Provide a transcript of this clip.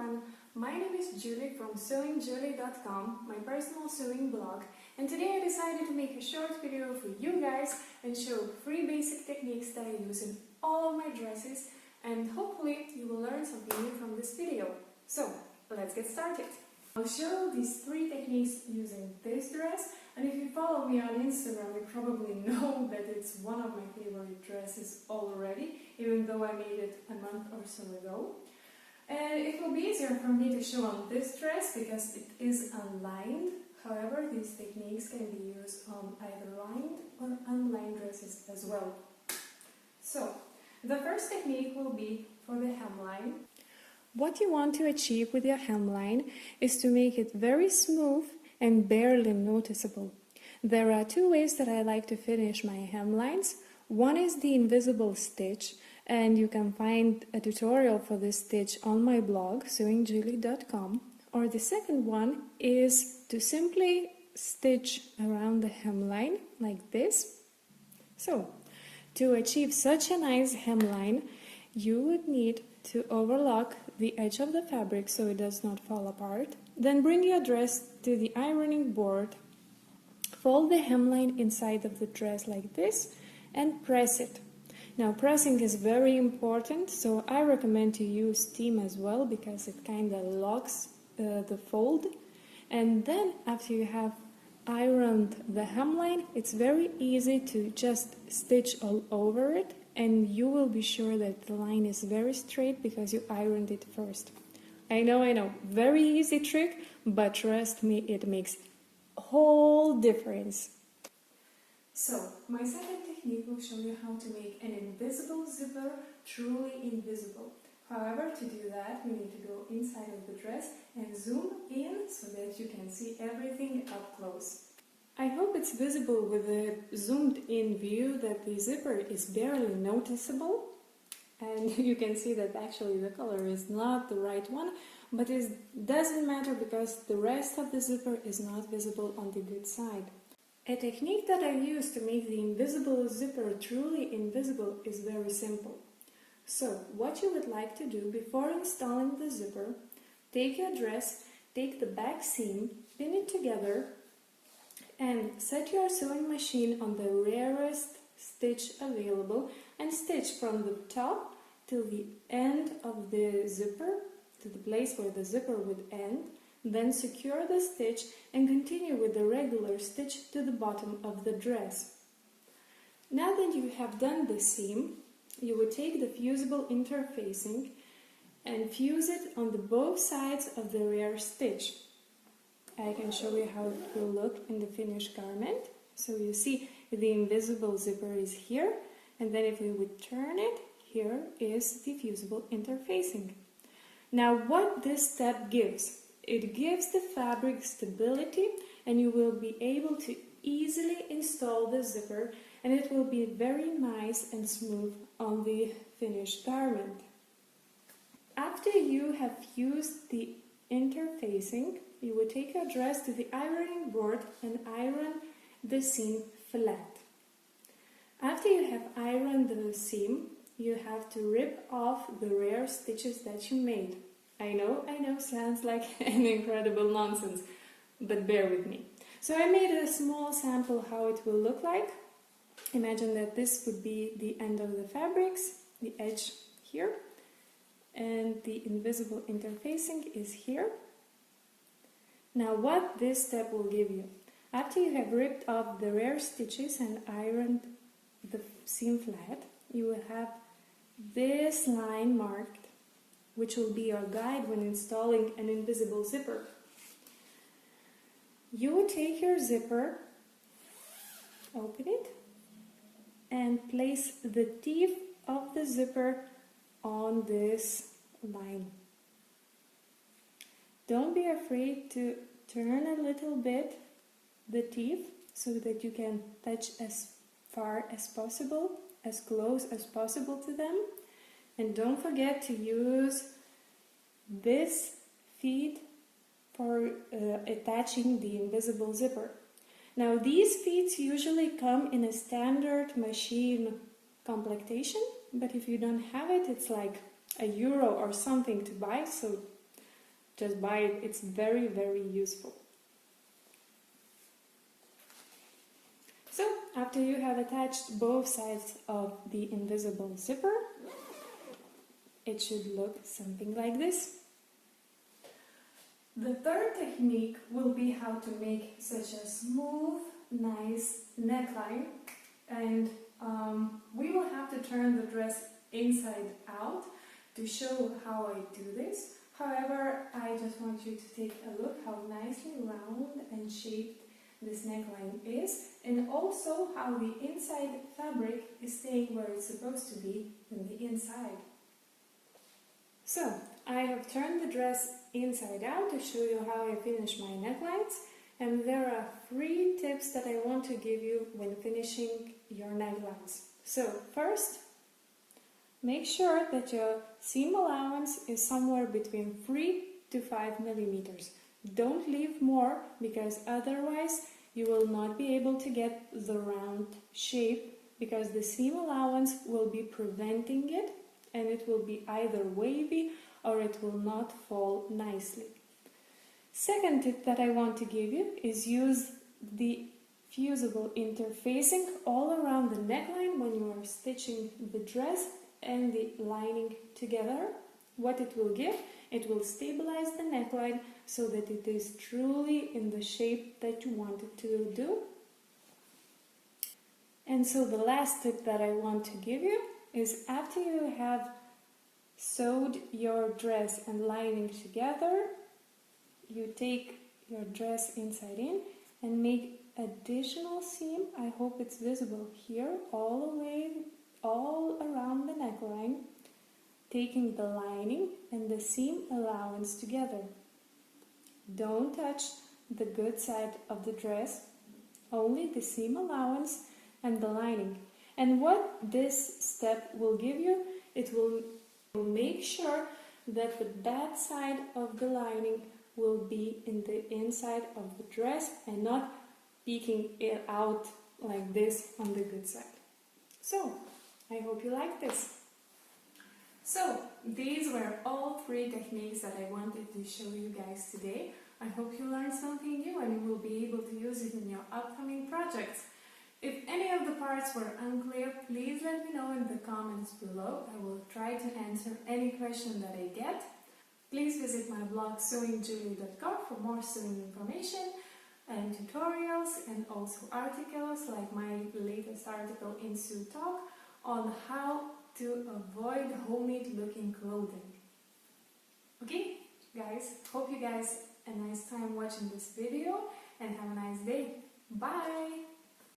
everyone, my name is Julie from sewingjulie.com, my personal sewing blog, and today I decided to make a short video for you guys and show 3 basic techniques that I use in all of my dresses, and hopefully you will learn something new from this video. So, let's get started. I'll show these 3 techniques using this dress, and if you follow me on Instagram, you probably know that it's one of my favorite dresses already, even though I made it a month or so ago. And it will be easier for me to show on this dress because it is unlined. However, these techniques can be used on either lined or unlined dresses as well. So, the first technique will be for the hemline. What you want to achieve with your hemline is to make it very smooth and barely noticeable. There are 2 ways that I like to finish my hemlines. One is the invisible stitch, and you can find a tutorial for this stitch on my blog, sewingjulie.com. Or the second one is to simply stitch around the hemline like this. So, to achieve such a nice hemline, you would need to overlock the edge of the fabric so it does not fall apart. Then bring your dress to the ironing board, fold the hemline inside of the dress like this, and press it. Now, pressing is very important, so I recommend to use steam as well because it kind of locks the fold. And then after you have ironed the hemline, it's very easy to just stitch all over it, and you will be sure that the line is very straight because you ironed it first. I know, very easy trick, but trust me, it makes a whole difference. So, my second technique will show you how to make an invisible zipper truly invisible. However, to do that, we need to go inside of the dress and zoom in so that you can see everything up close. I hope it's visible with a zoomed in view that the zipper is barely noticeable, and you can see that actually the color is not the right one, but it doesn't matter because the rest of the zipper is not visible on the good side. A technique that I use to make the invisible zipper truly invisible is very simple. So, what you would like to do before installing the zipper, take your dress, take the back seam, pin it together, and set your sewing machine on the rearest stitch available and stitch from the top till the end of the zipper, to the place where the zipper would end. Then secure the stitch and continue with the regular stitch to the bottom of the dress. Now that you have done the seam, you would take the fusible interfacing and fuse it on the both sides of the rear stitch. I can show you how it will look in the finished garment. So you see the invisible zipper is here, and then if we would turn it, here is the fusible interfacing. Now what this step gives? It gives the fabric stability, and you will be able to easily install the zipper, and it will be very nice and smooth on the finished garment. After you have fused the interfacing, you will take your dress to the ironing board and iron the seam flat. After you have ironed the seam, you have to rip off the rear stitches that you made. I know, sounds like an incredible nonsense, but bear with me. So I made a small sample how it will look like. Imagine that this would be the end of the fabrics, the edge here, and the invisible interfacing is here. Now what this step will give you, after you have ripped off the rear stitches and ironed the seam flat, you will have this line marked, which will be your guide when installing an invisible zipper. You will take your zipper, open it, and place the teeth of the zipper on this line. Don't be afraid to turn a little bit the teeth so that you can touch as far as possible, as close as possible to them. And don't forget to use this feet for attaching the invisible zipper. Now these feet usually come in a standard machine complectation, but if you don't have it, it's like €1 or something to buy, so just buy it. It's very, very useful. So, after you have attached both sides of the invisible zipper, it should look something like this. The third technique will be how to make such a smooth, nice neckline, and we will have to turn the dress inside out to show how I do this. However, I just want you to take a look how nicely round and shaped this neckline is, and also how the inside fabric is staying where it's supposed to be in the inside. So, I have turned the dress inside out to show you how I finish my necklines, and there are 3 tips that I want to give you when finishing your necklines. So, first, make sure that your seam allowance is somewhere between 3 to 5 millimeters. Don't leave more, because otherwise you will not be able to get the round shape, because the seam allowance will be preventing it, and it will be either wavy or it will not fall nicely. Second tip that I want to give you is use the fusible interfacing all around the neckline when you are stitching the dress and the lining together. What it will give, it will stabilize the neckline so that it is truly in the shape that you want it to do. And so the last tip that I want to give you is, after you have sewed your dress and lining together, you take your dress inside in and make additional seam. I hope it's visible here, all around the neckline, taking the lining and the seam allowance together. Don't touch the good side of the dress, only the seam allowance and the lining. And what this step will give you, it will make sure that the bad side of the lining will be in the inside of the dress and not peeking it out like this on the good side. So, I hope you like this. So, these were all 3 techniques that I wanted to show you guys today. I hope you learned something new and you will be able to use it in your upcoming projects. If any of the parts were unclear, please let me know in the comments below. I will try to answer any question that I get. Please visit my blog sewingjulie.com for more sewing information and tutorials, and also articles like my latest article in Sew Talk on how to avoid homemade looking clothing. Okay guys, hope you guys a nice time watching this video and have a nice day. Bye!